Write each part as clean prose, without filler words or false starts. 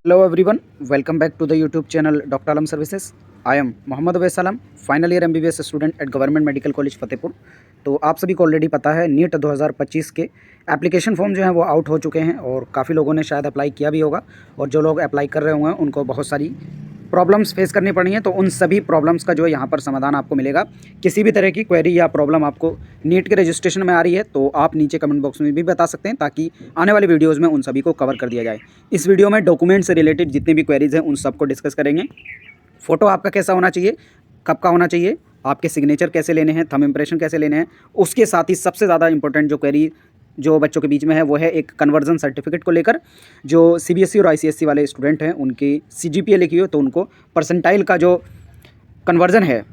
Hello everyone, welcome back to the YouTube channel Dr. Alam Services. I am Mohammad Awais Alam, final year MBBS student at government medical college Fatehpur. तो आप सभी को already पता है NEET 2025 के application form जो हैं वो आउट हो चुके हैं और काफ़ी लोगों ने शायद अप्लाई किया भी होगा और जो लोग अप्लाई कर रहे हुए हैं उनको बहुत सारी प्रॉब्लम्स फेस करनी पड़ी हैं। तो उन सभी प्रॉब्लम्स का जो है यहाँ पर समाधान आपको मिलेगा। किसी भी तरह की क्वेरी या प्रॉब्लम आपको नीट के रजिस्ट्रेशन में आ रही है तो आप नीचे कमेंट बॉक्स में भी बता सकते हैं ताकि आने वाली वीडियोज़ में उन सभी को कवर कर दिया जाए। इस वीडियो में डॉक्यूमेंट से रिलेटेड जितनी भी क्वेरीज़ हैं उन सबको डिस्कस करेंगे। फ़ोटो आपका कैसा होना चाहिए, कब का होना चाहिए, आपके सिग्नेचर कैसे लेने हैं, थंब इम्प्रेशन कैसे लेने हैं। उसके साथ ही सबसे ज़्यादा इंपॉर्टेंट जो क्वेरी जो बच्चों के बीच में है वो है एक कन्वर्जन सर्टिफिकेट को लेकर। जो CBSE और ICSE वाले स्टूडेंट हैं उनकी CGPA लिखी हो तो उनको परसेंटाइल का जो कन्वर्जन है,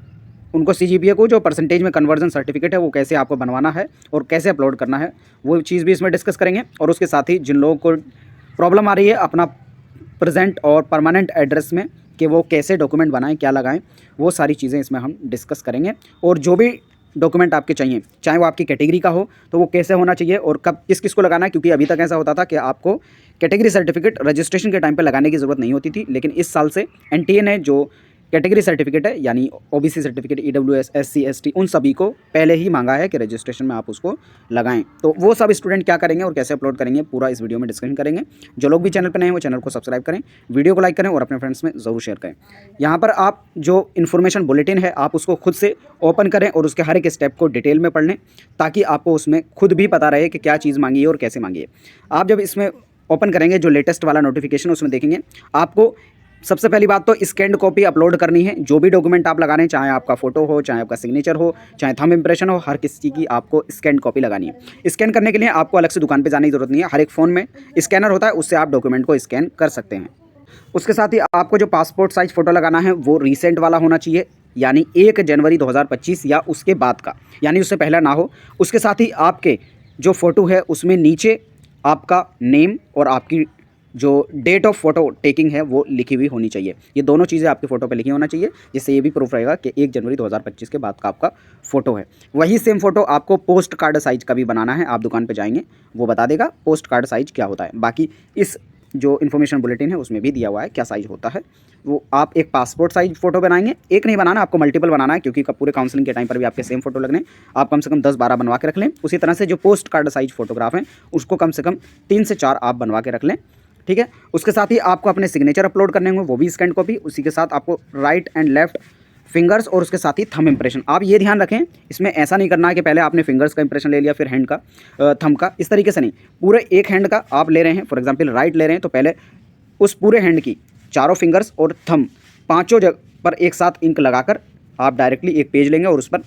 उनको CGPA को जो परसेंटेज में कन्वर्जन सर्टिफिकेट है वो कैसे आपको बनवाना है और कैसे अपलोड करना है वो चीज़ भी इसमें डिस्कस करेंगे। और उसके साथ ही जिन लोगों को प्रॉब्लम आ रही है अपना प्रेजेंट और परमानेंट एड्रेस में कि वो कैसे डॉक्यूमेंट बनाएं, क्या लगाएं, वो सारी चीज़ें इसमें हम डिस्कस करेंगे। और जो भी डॉक्यूमेंट आपके चाहिए, चाहे वो आपकी कैटेगरी का हो तो वो कैसे होना चाहिए और कब किस किस को लगाना है, क्योंकि अभी तक ऐसा होता था कि आपको कैटेगरी सर्टिफिकेट रजिस्ट्रेशन के टाइम पे लगाने की ज़रूरत नहीं होती थी। लेकिन इस साल से NTA ने जो कैटेगरी सर्टिफिकेट है यानी OBC certificate, EWS, SC ST उन सभी को पहले ही मांगा है कि रजिस्ट्रेशन में आप उसको लगाएं। तो वो सब स्टूडेंट क्या करेंगे और कैसे अपलोड करेंगे पूरा इस वीडियो में डिस्कशन करेंगे। जो लोग भी चैनल पर नए हैं वो चैनल को सब्सक्राइब करें, वीडियो को लाइक करें और अपने फ्रेंड्स में ज़रूर शेयर करें। यहाँ पर आप जो इन्फॉर्मेशन बुलेटिन है आप उसको खुद से ओपन करें और उसके हर एक स्टेप को डिटेल में पढ़ लें ताकि आपको उसमें खुद भी पता रहे कि क्या चीज़ मांगी है और कैसे मांगी है। आप जब इसमें ओपन करेंगे जो लेटेस्ट वाला नोटिफिकेशन उसमें देखेंगे आपको सबसे पहली बात तो स्कैन्ड कॉपी अपलोड करनी है। जो भी डॉक्यूमेंट आप लगा रहे हैं, चाहे आपका फ़ोटो हो, चाहे आपका सिग्नेचर हो, चाहे थंब इम्प्रेशन हो, हर किसी की आपको स्कैन्ड कॉपी लगानी है। स्कैन करने के लिए आपको अलग से दुकान पे जाने की ज़रूरत नहीं है। हर एक फ़ोन में स्कैनर होता है, उससे आप डॉक्यूमेंट को स्कैन कर सकते हैं। उसके साथ ही आपको जो पासपोर्ट साइज़ फ़ोटो लगाना है वो रिसेंट वाला होना चाहिए, यानी 1 जनवरी 2025 या उसके बाद का, यानी उससे पहला ना हो। उसके साथ ही आपके जो फ़ोटो है उसमें नीचे आपका नेम और आपकी जो डेट ऑफ फोटो टेकिंग है वो लिखी हुई होनी चाहिए। ये दोनों चीज़ें आपके फ़ोटो पे लिखी होना चाहिए, जिससे ये भी प्रूफ रहेगा कि 1 जनवरी 2025 के बाद का आपका फ़ोटो है। वही सेम फ़ोटो आपको पोस्ट कार्ड साइज़ का भी बनाना है। आप दुकान पे जाएंगे वो बता देगा पोस्ट कार्ड साइज़ क्या होता है। बाकी इस जो इन्फॉर्मेशन बुलेटिन है उसमें भी दिया हुआ है क्या साइज़ होता है। वो आप एक पासपोर्ट साइज़ फ़ोटो बनाएंगे, एक नहीं बनाना, आपको मल्टीपल बनाना है क्योंकि पूरे काउंसलिंग के टाइम पर भी आपके सेम फ़ोटो लगने। आप कम से कम 10-12 बनवा के रख लें। उसी तरह से जो पोस्ट कार्ड साइज़ फ़ोटोग्राफ हैं उसको कम से कम 3 से 4 आप बनवा के रख लें, ठीक है। उसके साथ ही आपको अपने सिग्नेचर अपलोड करने होंगे, वो भी स्कैन कॉपी। उसी के साथ आपको राइट एंड लेफ्ट फिंगर्स और उसके साथ ही थंब इंप्रेशन। आप ये ध्यान रखें, इसमें ऐसा नहीं करना है कि पहले आपने फिंगर्स का इंप्रेशन ले लिया फिर हैंड का, थंब का, इस तरीके से नहीं। पूरे एक हैंड का आप ले रहे हैं, फॉर एग्जांपल राइट ले रहे हैं तो पहले उस पूरे हैंड की चारों फिंगर्स और थंब पाँचों जगह पर एक साथ इंक लगाकर आप डायरेक्टली एक पेज लेंगे और उस पर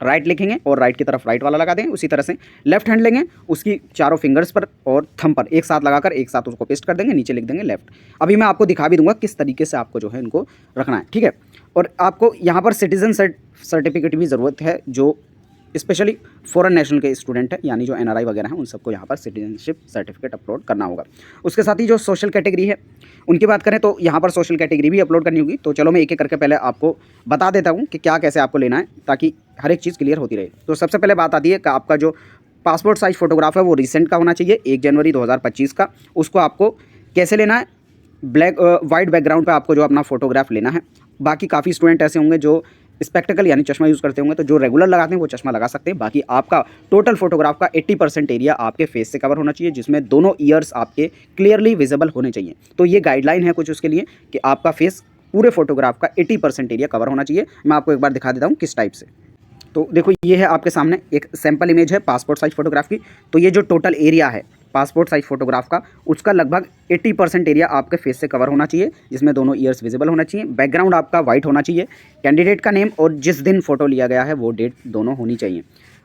राइट लिखेंगे और राइट की तरफ राइट वाला लगा देंगे। उसी तरह से लेफ्ट हैंड लेंगे, उसकी चारों फिंगर्स पर और थंब पर एक साथ लगाकर एक साथ उसको पेस्ट कर देंगे, नीचे लिख देंगे लेफ्ट। अभी मैं आपको दिखा भी दूंगा किस तरीके से आपको जो है इनको रखना है, ठीक है। और आपको यहाँ पर सिटीजन सर्टिफिकेट भी ज़रूरत है, जो स्पेशली फॉरेन नेशनल के स्टूडेंट हैं यानी जो NRI वगैरह हैं उन सबको यहाँ पर सिटीजनशिप सर्टिफिकेट अपलोड करना होगा। उसके साथ ही जो सोशल कैटेगरी है उनकी बात करें तो यहाँ पर सोशल कैटेगरी भी अपलोड करनी होगी। तो चलो मैं एक एक करके पहले आपको बता देता हूँ कि क्या कैसे आपको लेना है ताकि हर एक चीज़ क्लियर होती रहे। तो सबसे पहले बात आती है कि आपका जो पासपोर्ट साइज़ फ़ोटोग्राफ है वो रिसेंट का होना चाहिए, 1 जनवरी 2025 का। उसको आपको कैसे लेना है, ब्लैक वाइट बैकग्राउंड पे आपको जो अपना फ़ोटोग्राफ लेना है। बाकी काफ़ी स्टूडेंट ऐसे होंगे जो स्पेक्टिकल यानी चश्मा यूज़ करते होंगे, तो जो रेगुलर लगाते हैं वो चश्मा लगा सकते हैं। बाकी आपका टोटल फोटोग्राफ का 80% एरिया आपके फेस से कवर होना चाहिए, जिसमें दोनों ईयर्स आपके क्लियरली विजिबल होने चाहिए। तो ये गाइडलाइन है कुछ उसके लिए कि आपका फेस पूरे फोटोग्राफ का 80% एरिया कवर होना चाहिए। मैं आपको एक बार दिखा देता हूँ किस टाइप से। तो देखो ये है आपके सामने एक सैम्पल इमेज है पासपोर्ट साइज़ फ़ोटोग्राफ की। तो ये जो टोटल एरिया है पासपोर्ट साइज़ फ़ोटोग्राफ का, उसका लगभग 80% एरिया आपके फेस से कवर होना चाहिए, जिसमें दोनों ईयर्स विजिबल होना चाहिए। बैकग्राउंड आपका वाइट होना चाहिए, कैंडिडेट का नेम और जिस दिन फ़ोटो लिया गया है वो डेट दोनों होनी चाहिए।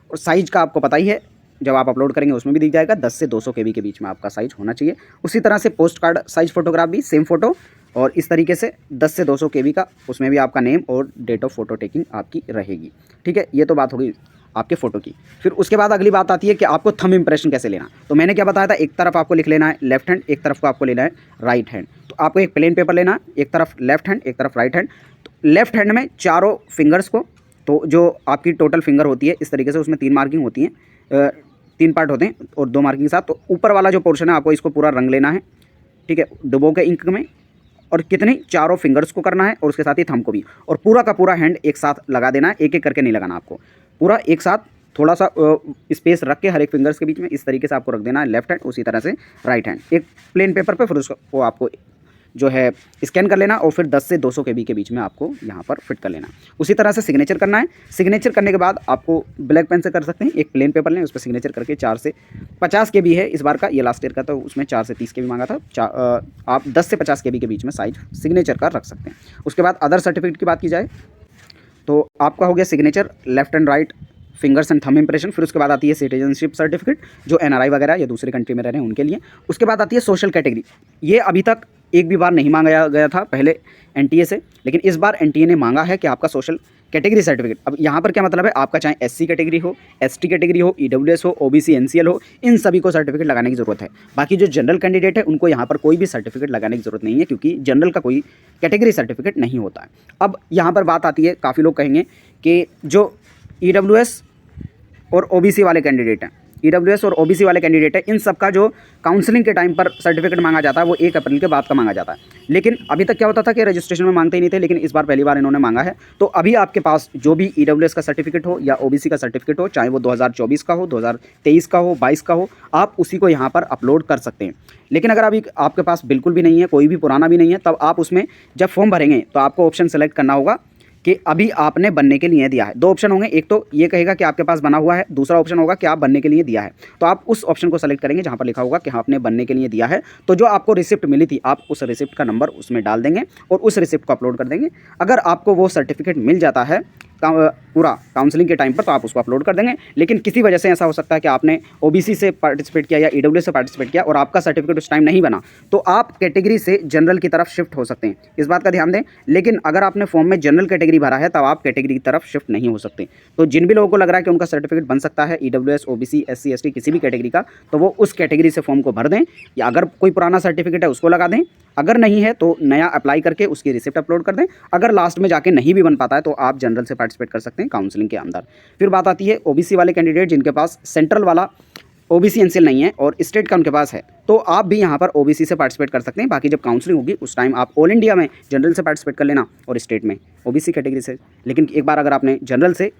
और साइज़ का आपको पता ही है, जब आप अपलोड करेंगे उसमें भी दिख जाएगा, 10 से 200 KB के बीच में आपका साइज़ होना चाहिए। उसी तरह से पोस्ट कार्ड साइज़ फ़ोटोग्राफ भी सेम फ़ोटो और इस तरीके से 10 से 200 KB का, उसमें भी आपका नेम और डेट ऑफ फ़ोटो टेकिंग आपकी रहेगी, ठीक है। ये तो बात होगी आपके फ़ोटो की। फिर उसके बाद अगली बात आती है कि आपको थंब इंप्रेशन कैसे लेना। तो मैंने क्या बताया था, एक तरफ आपको लिख लेना है लेफ्ट हैंड, एक तरफ को आपको लेना है राइट हैंड। तो आपको एक प्लेन पेपर लेना है, एक तरफ लेफ्ट हैंड एक तरफ राइट हैंड। तो लेफ्ट हैंड में चारों फिंगर्स को, तो जो आपकी टोटल फिंगर होती है इस तरीके से, उसमें 3 मार्किंग होती हैं, 3 पार्ट होते हैं और 2 मार्किंग के साथ। तो ऊपर वाला जो पोर्शन है आपको इसको पूरा रंग लेना है, ठीक है, डुबो के इंक में। और कितनी, चारों फिंगर्स को करना है और उसके साथ ही थंब को भी। और पूरा का पूरा हैंड एक साथ लगा देना है, एक एक करके नहीं लगाना आपको, पूरा एक साथ थोड़ा सा स्पेस रख के हर एक फिंगर्स के बीच में इस तरीके से आपको रख देना है लेफ्ट हैंड, उसी तरह से राइट हैंड एक प्लेन पेपर पे। फिर उसको आपको जो है स्कैन कर लेना और फिर 10 से 200 KB के बीच में आपको यहाँ पर फिट कर लेना। उसी तरह से सिग्नेचर करना है। सिग्नेचर करने के बाद आपको ब्लैक पेन से कर सकते हैं, एक प्लेन पेपर लें, उस पर सिग्नेचर करके 4 से 50 KB है इस बार का, ये लास्ट ईयर का, तो उसमें 4 से 30 KB मांगा था। आप 10 से 50 KB के बीच में साइज सिग्नेचर का रख सकते हैं। उसके बाद अदर सर्टिफिकेट की बात की जाए तो आपका हो गया signature, left and right fingers and thumb impression. फिर उसके बाद आती है सिटीजनशिप सर्टिफिकेट, जो NRI वगैरह या दूसरे कंट्री में रह रहे हैं उनके लिए। उसके बाद आती है सोशल कैटेगरी। ये अभी तक एक भी बार नहीं मांगा गया था पहले NTA से, लेकिन इस बार NTA ने मांगा है कि आपका सोशल कैटेगरी सर्टिफिकेट। अब यहाँ पर क्या मतलब है, आपका चाहे SC कैटेगरी हो, ST कैटेगरी हो, EWS हो, OBC NCL हो, इन सभी को सर्टिफिकेट लगाने की ज़रूरत है। बाकी जो जनरल कैंडिडेट है उनको यहाँ पर कोई भी सर्टिफिकेट लगाने की ज़रूरत नहीं है, क्योंकि जनरल का कोई कैटेगरी सर्टिफिकेट नहीं होता है। अब यहाँ पर बात आती है, काफ़ी लोग कहेंगे कि जो EWS और OBC वाले कैंडिडेट हैं, EWS और OBC वाले कैंडिडेट है, इन सब का जो काउंसलिंग के टाइम पर सर्टिफिकेट मांगा जाता है वो 1 अप्रैल के बाद का मांगा जाता है। लेकिन अभी तक क्या होता था कि रजिस्ट्रेशन में मांगते ही नहीं थे, लेकिन इस बार पहली बार इन्होंने मांगा है। तो अभी आपके पास जो भी EWS का सर्टिफिकेट हो या OBC का सर्टिफिकेट हो, चाहे वो 2024 का हो, 2023 का हो, 22 का हो, आप उसी को यहाँ पर अपलोड कर सकते हैं। लेकिन अगर अभी आपके पास बिल्कुल भी नहीं है, कोई भी पुराना भी नहीं है, तब आप उसमें जब फॉर्म भरेंगे तो आपको ऑप्शन सेलेक्ट करना होगा कि अभी आपने बनने के लिए दिया है। 2 ऑप्शन होंगे, एक तो ये कहेगा कि आपके पास बना हुआ है, दूसरा ऑप्शन होगा कि आप बनने के लिए दिया है। तो आप उस ऑप्शन को सेलेक्ट करेंगे जहाँ पर लिखा होगा कि हाँ आपने बनने के लिए दिया है। तो जो आपको रिसिप्ट मिली थी, आप उस रिसिप्ट का नंबर उसमें डाल देंगे और उस रिसिप्ट को अपलोड कर देंगे। अगर आपको वो सर्टिफिकेट मिल जाता है पूरा काउंसलिंग के टाइम पर, तो आप उसको अपलोड कर देंगे। लेकिन किसी वजह से ऐसा हो सकता है कि आपने OBC से पार्टिसिपेट किया या EWS से पार्टिसिपेट किया और आपका सर्टिफिकेट उस टाइम नहीं बना, तो आप कैटेगरी से जनरल की तरफ शिफ्ट हो सकते हैं, इस बात का ध्यान दें। लेकिन अगर आपने फॉर्म में जनरल कैटेगरी भरा है, तब आप कैटेगरी की तरफ शिफ्ट नहीं हो सकते। तो जिन भी लोगों को लग रहा है कि उनका सर्टिफिकेट बन सकता है EWS, OBC, SC, ST किसी भी कैटेगरी का, तो वो उस कैटेगरी से फॉर्म को भर दें, या अगर कोई पुराना सर्टिफिकेट है उसको लगा दें, अगर नहीं है तो नया अप्लाई करके उसकी रिसिप्ट अपलोड कर दें। अगर लास्ट में जाके नहीं भी बन पाता है तो आप जनरल से पार्टिसिपेट कर सकते हैं काउंसलिंग के अंदर। फिर बात आती है OBC वाले कैंडिडेट जिनके पास सेंट्रल वाला OBC NCL नहीं है और स्टेट का उनके पास है, तो आप भी यहाँ पर OBC से पार्टिसिपेट कर सकते हैं। बाकी जब काउंसलिंग होगी उस टाइम आप ऑल इंडिया में जनरल से पार्टिसिपेट कर लेना और स्टेट में OBC कैटेगरी से। लेकिन एक बार अगर आपने जनरल से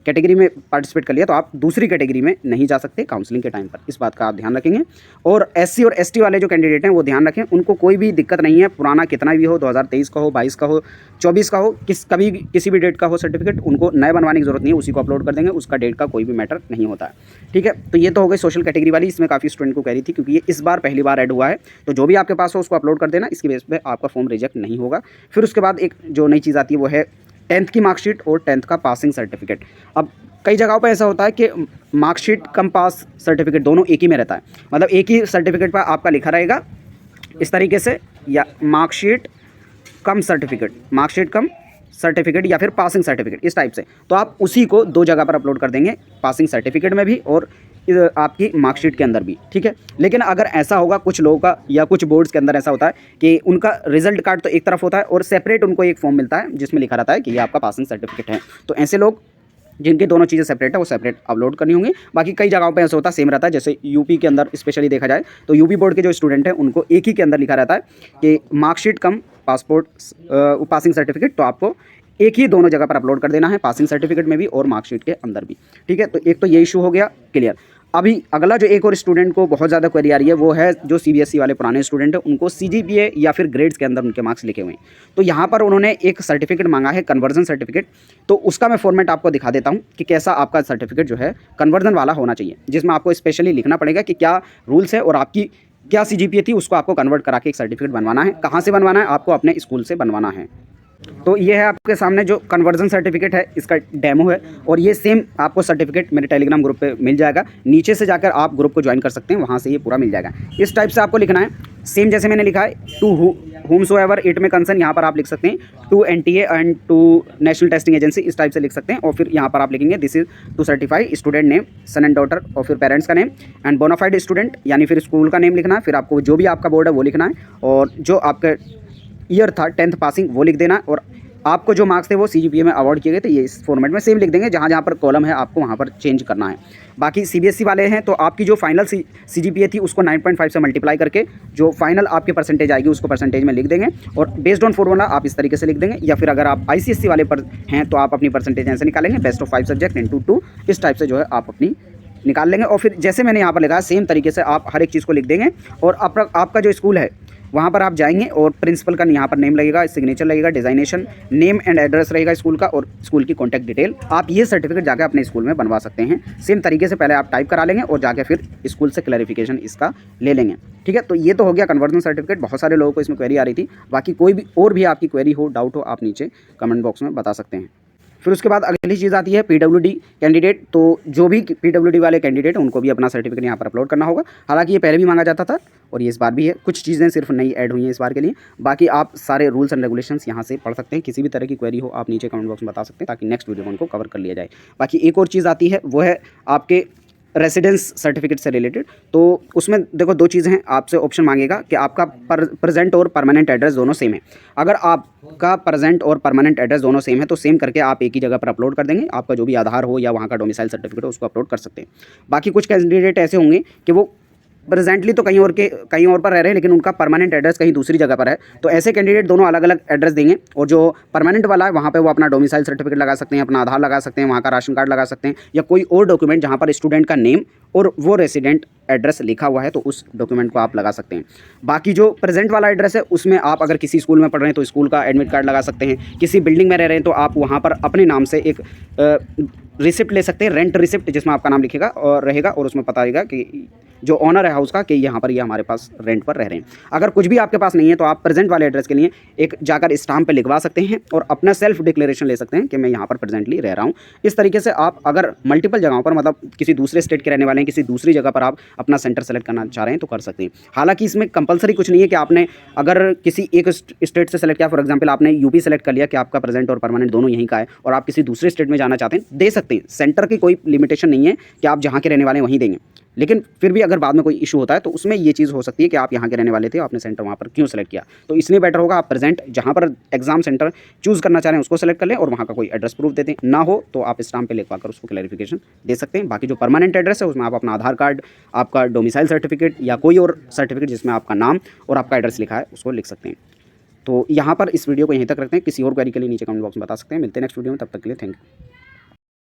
कैटेगरी में पार्टिसिपेट कर लिया तो आप दूसरी कैटेगरी में नहीं जा सकते काउंसलिंग के टाइम पर, इस बात का आप ध्यान रखेंगे। और SC और ST वाले जो कैंडिडेट हैं वो ध्यान रखें, उनको कोई भी दिक्कत नहीं है, पुराना कितना भी हो, 2023 का हो, 22 का हो, 24 का हो, कभी किसी भी डेट का हो सर्टिफिकेट, उनको नए बनवाने की जरूरत नहीं है, उसी को अपलोड कर देंगे, उसका डेट का कोई भी मैटर नहीं होता है। ठीक है, तो ये तो हो गई सोशल कैटेगरी वाली, इसमें काफ़ी स्टूडेंट को कह रही थी क्योंकि ये इस बार पहली बार ऐड हुआ है। तो जो भी आपके पास हो उसको अपलोड कर देना, इसकी बेस पर आपका फॉर्म रिजेक्ट नहीं होगा। फिर उसके बाद एक जो नई चीज़ आती है वो है 10th की मार्कशीट और 10th का पासिंग सर्टिफिकेट। अब कई जगहों पर ऐसा होता है कि मार्कशीट कम पास सर्टिफिकेट दोनों एक ही में रहता है, मतलब एक ही सर्टिफिकेट पर आपका लिखा रहेगा इस तरीके से, या मार्कशीट कम सर्टिफिकेट या फिर पासिंग सर्टिफिकेट, इस टाइप से। तो आप उसी को 2 जगह पर अपलोड कर देंगे, पासिंग सर्टिफिकेट में भी और आपकी मार्कशीट के अंदर भी। ठीक है, लेकिन अगर ऐसा होगा, कुछ लोगों का या कुछ बोर्ड्स के अंदर ऐसा होता है कि उनका रिजल्ट कार्ड तो एक तरफ होता है और सेपरेट उनको एक फॉर्म मिलता है जिसमें लिखा रहता है कि ये आपका पासिंग सर्टिफिकेट है। तो ऐसे लोग जिनकी दोनों चीज़ें सेपरेट है वो सेपरेट अपलोड करनी होंगी। बाकी कई जगहों पे ऐसा होता है सेम रहता है, जैसे यूपी के अंदर स्पेशली देखा जाए तो यूपी बोर्ड के जो स्टूडेंट हैं उनको एक ही के अंदर लिखा रहता है कि मार्कशीट कम पासपोर्ट पासिंग सर्टिफिकेट, तो आपको एक ही दोनों जगह पर अपलोड कर देना है, पासिंग सर्टिफिकेट में भी और मार्कशीट के अंदर भी। ठीक है, तो एक तो ये इशू हो गया क्लियर। अभी अगला जो एक और स्टूडेंट को बहुत ज़्यादा क्वेरी आ रही है वो है जो CBSE वाले पुराने स्टूडेंट हैं, उनको CGPA या फिर ग्रेड्स के अंदर उनके मार्क्स लिखे हुए हैं। तो यहाँ पर उन्होंने एक सर्टिफिकेट मांगा है, कन्वर्जन सर्टिफिकेट। तो उसका मैं फॉर्मेट आपको दिखा देता हूँ कि कैसा आपका सर्टिफिकेट जो है कन्वर्जन वाला होना चाहिए, जिसमें आपको स्पेशली लिखना पड़ेगा कि क्या रूल्स है और आपकी क्या CGPA थी, उसको आपको कन्वर्ट करा के एक सर्टिफिकेट बनवाना है। कहाँ से बनवाना है? आपको अपने स्कूल से बनवाना है। तो ये है आपके सामने जो कन्वर्जन सर्टिफिकेट है, इसका डेमो है और ये सेम आपको सर्टिफिकेट मेरे टेलीग्राम ग्रुप पे मिल जाएगा। नीचे से जाकर आप ग्रुप को ज्वाइन कर सकते हैं, वहाँ से ये पूरा मिल जाएगा। इस टाइप से आपको लिखना है, सेम जैसे मैंने लिखा है, to whomsoever it may concern, यहाँ पर आप लिख सकते हैं to NTA and to national testing agency, इस टाइप से लिख सकते हैं। और फिर यहाँ पर आप लिखेंगे this is to certify student name, son and daughter और फिर पेरेंट्स का नेम एंड बोनाफाइड स्टूडेंट, यानी फिर स्कूल का नेम लिखना है। फिर आपको जो भी आपका बोर्ड है वो लिखना है और जो आपका ईयर था 10th पासिंग वो लिख देना है और आपको जो मार्क्स थे वो CGPA में अवार्ड किए गए थे, ये इस फॉर्मेट में सेम लिख देंगे, जहाँ जहाँ पर कॉलम है आपको वहाँ पर चेंज करना है। बाकी CBSE वाले हैं तो आपकी जो फाइनल CGPA थी उसको 9.5 से मल्टीप्लाई करके जो फाइनल आपकी परसेंटेज आएगी उसको परसेंटेज में लिख देंगे, और बेस्ड ऑन फॉर्मूला आप इस तरीके से लिख देंगे। या फिर अगर आप ICSE वाले पर हैं तो आप अपनी परसेंटेज ऐसे निकालेंगे, बेस्ट ऑफ 5 सब्जेक्ट इंटू 2, इस टाइप से जो है आप अपनी निकाल लेंगे। और फिर जैसे मैंने यहाँ पर लिखा है सेम तरीके से आप हर एक चीज़ को लिख देंगे। और आपका जो स्कूल है वहाँ पर आप जाएंगे और प्रिंसिपल का यहाँ पर नेम लगेगा, सिग्नेचर लगेगा, डिजाइनेशन, नेम एंड एड्रेस रहेगा स्कूल का, और स्कूल की कॉन्टैक्ट डिटेल। आप ये सर्टिफिकेट जाकर अपने स्कूल में बनवा सकते हैं। सेम तरीके से पहले आप टाइप करा लेंगे और जाके फिर स्कूल से क्लैरिफिकेशन इसका ले लेंगे। ठीक है, तो ये तो हो गया कन्वर्जन सर्टिफिकेट। बहुत सारे लोगों को इसमें क्वेरी आ रही थी। बाकी कोई भी और भी आपकी क्वेरी हो, डाउट हो, आप नीचे कमेंट बॉक्स में बता सकते हैं। फिर उसके बाद अगली चीज़ आती है PWD कैंडिडेट। तो जो भी PWD वाले कैंडिडेट हैं उनको भी अपना सर्टिफिकेट यहाँ पर अपलोड करना होगा। हालांकि ये पहले भी मांगा जाता था और ये इस बार भी है। कुछ चीज़ें सिर्फ नई ऐड हुई हैं इस बार के लिए। बाकी आप सारे रूल्स एंड रेगुलेशंस यहाँ से पढ़ सकते हैं। किसी भी तरह की क्वेरी हो आप नीचे कमेंट बॉक्स में बता सकते हैं, ताकि नेक्स्ट वीडियो में उनको कवर कर लिया जाए। बाकी एक और चीज़ आती है, वो है आपके रेसिडेंस सर्टिफिकेट से रिलेटेड। तो उसमें देखो दो चीज़ें हैं, आपसे ऑप्शन मांगेगा कि आपका प्रेजेंट और परमानेंट एड्रेस दोनों सेम है। अगर आपका प्रेजेंट और परमानेंट एड्रेस दोनों सेम है तो सेम करके आप एक ही जगह पर अपलोड कर देंगे। आपका जो भी आधार हो या वहाँ का डोमिसाइल सर्टिफिकेट हो उसको अपलोड कर सकते हैं। बाकी कुछ कैंडिडेट ऐसे होंगे कि वो प्रेजेंटली तो कहीं और पर रह रहे हैं, लेकिन उनका परमानेंट एड्रेस कहीं दूसरी जगह पर है। तो ऐसे कैंडिडेट दोनों अलग अलग एड्रेस देंगे, और जो परमानेंट वाला है वहाँ पे वो अपना डोमिसाइल सर्टिफिकेट लगा सकते हैं, अपना आधार लगा सकते हैं, वहाँ का राशन कार्ड लगा सकते हैं, या कोई और डॉक्यूमेंट जहाँ पर स्टूडेंट का नेम और वो रेसिडेंट एड्रेस लिखा हुआ है तो उस डॉक्यूमेंट को आप लगा सकते हैं। बाकी जो प्रेजेंट वाला एड्रेस है उसमें आप अगर किसी स्कूल में पढ़ रहे हैं तो स्कूल का एडमिट कार्ड लगा सकते हैं। किसी बिल्डिंग में रह रहे हैं तो आप वहाँ पर अपने नाम से एक रिसिप्ट ले सकते हैं, रेंट रिसिप्ट, जिसमें आपका नाम लिखेगा और रहेगा, और उसमें पता रहेगा कि जो ऑनर है हाउस का कि यहाँ पर ये हमारे पास रेंट पर रह रहे हैं। अगर कुछ भी आपके पास नहीं है तो आप प्रेजेंट वाले एड्रेस के लिए एक जाकर स्टाम्प पे लिखवा सकते हैं और अपना सेल्फ डिक्लेरेशन ले सकते हैं कि मैं यहाँ पर प्रेजेंटली रह रहा हूँ। इस तरीके से आप अगर मल्टीपल जगहों पर, मतलब किसी दूसरे स्टेट के रहने वाले हैं, किसी दूसरी जगह पर आप अपना सेंटर सेलेक्ट करना चाह रहे हैं तो कर सकते हैं। हालांकि इसमें कंपलसरी कुछ नहीं है कि आपने अगर किसी एक स्टेट से सेलेक्ट किया, फॉर एग्जाम्पल आपने यूपी सेलेक्ट कर लिया कि आपका प्रेजेंट और परमानेंट दोनों यहीं का है, और आप किसी दूसरे स्टेट में जाना चाहते हैं, दे सकते हैं। सेंटर की कोई लिमिटेशन नहीं है कि आप जहाँ के रहने वाले हैं वहीं देंगे। लेकिन फिर भी अगर बाद में कोई इशू होता है तो उसमें ये चीज़ हो सकती है कि आप यहाँ के रहने वाले थे, आपने सेंटर वहाँ पर क्यों सेलेक्ट किया। तो इसलिए बेटर होगा आप प्रेजेंट जहाँ पर एग्जाम सेंटर चूज़ करना चाह रहे हैं उसको सेलेक्ट कर लें और वहाँ का कोई एड्रेस प्रूफ दे दें। ना हो तो आप स्टाम्प पे लिखवा कर उसको क्लैरिफिकेशन दे सकते हैं। बाकी जो परमानेंट एड्रेस है उसमें आप अपना आधार कार्ड, आपका डोमिसाइल सर्टिफिकेट या कोई और सर्टिफिकेट जिसमें आपका नाम और आपका एड्रेस लिखा है उसको लिख सकते हैं। तो यहाँ पर इस वीडियो को यहीं तक रखते हैं। किसी और क्वेरी के लिए नीचे कमेंट बॉक्स में बता सकते हैं। मिलते हैं नेक्स्ट वीडियो में, तब तक के लिए थैंक यू।